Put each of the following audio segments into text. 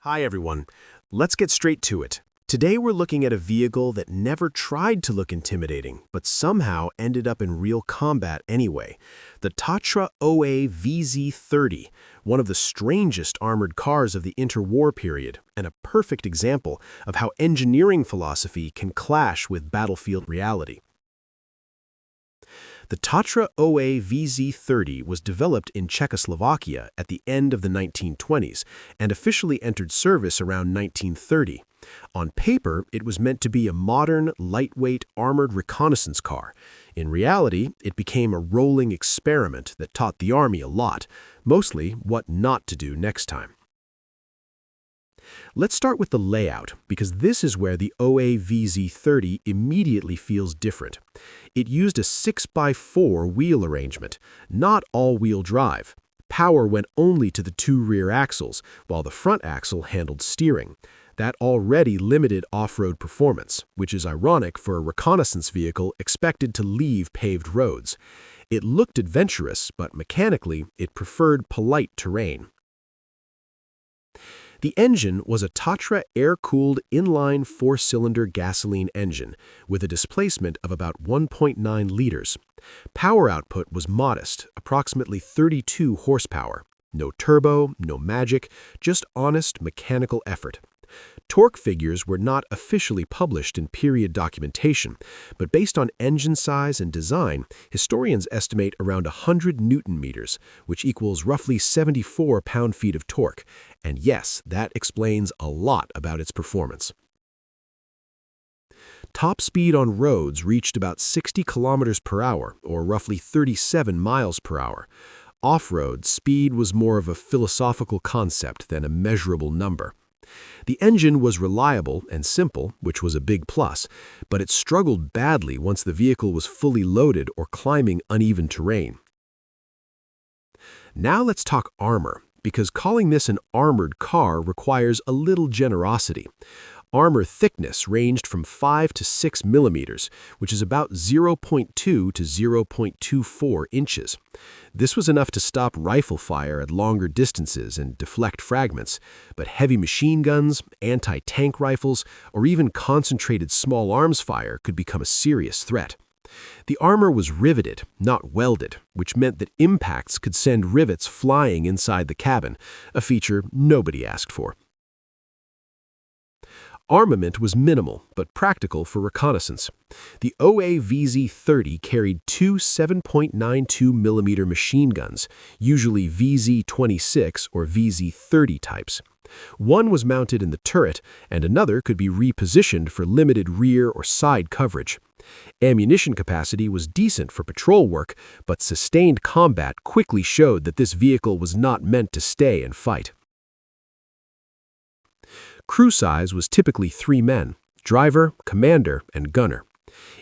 Hi everyone, let's get straight to it. Today we're looking at a vehicle that never tried to look intimidating, but somehow ended up in real combat anyway. The Tatra OA VZ30, one of the strangest armored cars of the interwar period, and a perfect example of how engineering philosophy can clash with battlefield reality. The Tatra OA VZ30 was developed in Czechoslovakia at the end of the 1920s and officially entered service around 1930. On paper, it was meant to be a modern, lightweight, armored reconnaissance car. In reality, it became a rolling experiment that taught the Army a lot, mostly what not to do next time. Let's start with the layout, because this is where the OA VZ30 immediately feels different. It used a 6x4 wheel arrangement, not all-wheel drive. Power went only to the two rear axles, while the front axle handled steering. That already limited off-road performance, which is ironic for a reconnaissance vehicle expected to leave paved roads. It looked adventurous, but mechanically, it preferred polite terrain. The engine was a Tatra air-cooled inline four-cylinder gasoline engine with a displacement of about 1.9 liters. Power output was modest, approximately 32 horsepower. No turbo, no magic, just honest mechanical effort. Torque figures were not officially published in period documentation, but based on engine size and design, historians estimate around 100 Newton-meters, which equals roughly 74 pound-feet of torque. And yes, that explains a lot about its performance. Top speed on roads reached about 60 kilometers per hour, or roughly 37 miles per hour. Off-road, speed was more of a philosophical concept than a measurable number. The engine was reliable and simple, which was a big plus, but it struggled badly once the vehicle was fully loaded or climbing uneven terrain. Now let's talk armor, because calling this an armored car requires a little generosity. Armor thickness ranged from 5 to 6 millimeters, which is about 0.2 to 0.24 inches. This was enough to stop rifle fire at longer distances and deflect fragments, but heavy machine guns, anti-tank rifles, or even concentrated small arms fire could become a serious threat. The armor was riveted, not welded, which meant that impacts could send rivets flying inside the cabin, a feature nobody asked for. Armament was minimal, but practical for reconnaissance. The OA VZ30 carried two 7.92mm machine guns, usually vz.26 or vz30 types. One was mounted in the turret, and another could be repositioned for limited rear or side coverage. Ammunition capacity was decent for patrol work, but sustained combat quickly showed that this vehicle was not meant to stay and fight. Crew size was typically 3 men: driver, commander, and gunner.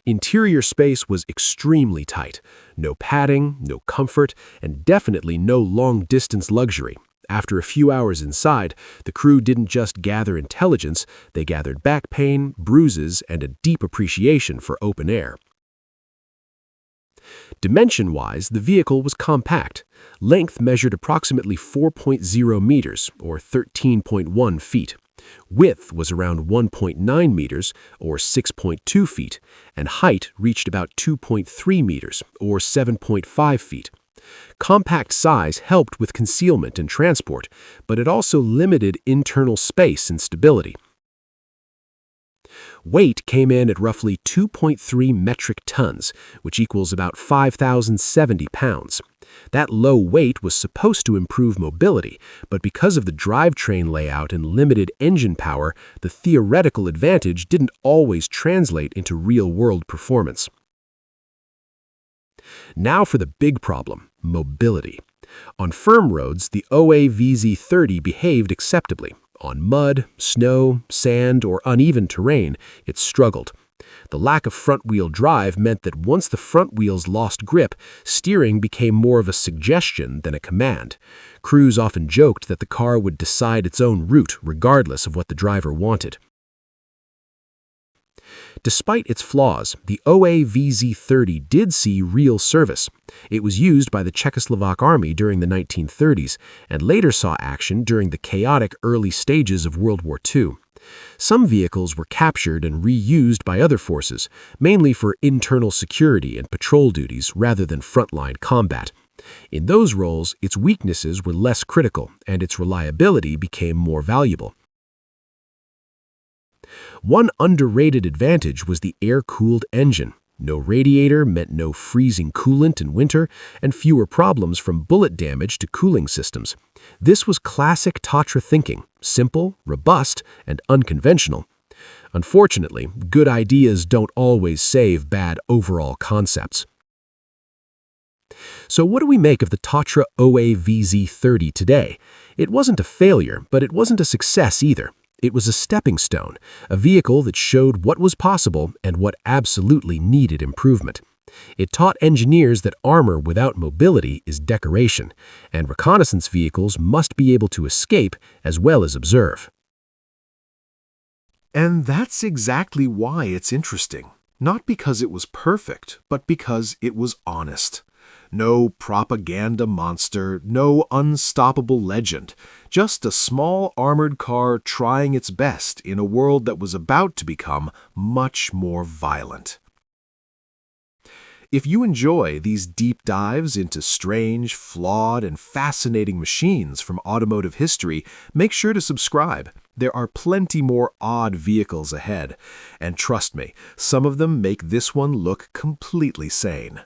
Interior space was extremely tight. No padding, no comfort, and definitely no long-distance luxury. After a few hours inside, the crew didn't just gather intelligence, they gathered back pain, bruises, and a deep appreciation for open air. Dimension-wise, the vehicle was compact. Length measured approximately 4.0 meters, or 13.1 feet. Width was around 1.9 meters, or 6.2 feet, and height reached about 2.3 meters, or 7.5 feet. Compact size helped with concealment and transport, but it also limited internal space and stability. Weight came in at roughly 2.3 metric tons, which equals about 5,070 pounds. That low weight was supposed to improve mobility, but because of the drivetrain layout and limited engine power, the theoretical advantage didn't always translate into real-world performance. Now for the big problem: mobility. On firm roads, the OA VZ30 behaved acceptably. On mud, snow, sand, or uneven terrain, it struggled. The lack of front-wheel drive meant that once the front wheels lost grip, steering became more of a suggestion than a command. Crews often joked that the car would decide its own route regardless of what the driver wanted. Despite its flaws, the OA VZ30 did see real service. It was used by the Czechoslovak army during the 1930s and later saw action during the chaotic early stages of World War II. Some vehicles were captured and reused by other forces, mainly for internal security and patrol duties rather than frontline combat. In those roles, its weaknesses were less critical and its reliability became more valuable. One underrated advantage was the air-cooled engine. No radiator meant no freezing coolant in winter and fewer problems from bullet damage to cooling systems. This was classic Tatra thinking, simple, robust, and unconventional. Unfortunately, good ideas don't always save bad overall concepts. So what do we make of the Tatra OA VZ30 today? It wasn't a failure, but it wasn't a success either. It was a stepping stone, a vehicle that showed what was possible and what absolutely needed improvement. It taught engineers that armor without mobility is decoration, and reconnaissance vehicles must be able to escape as well as observe. And that's exactly why it's interesting. Not because it was perfect, but because it was honest. No propaganda monster, no unstoppable legend. Just a small armored car trying its best in a world that was about to become much more violent. If you enjoy these deep dives into strange, flawed, and fascinating machines from automotive history, make sure to subscribe. There are plenty more odd vehicles ahead. And trust me, some of them make this one look completely sane.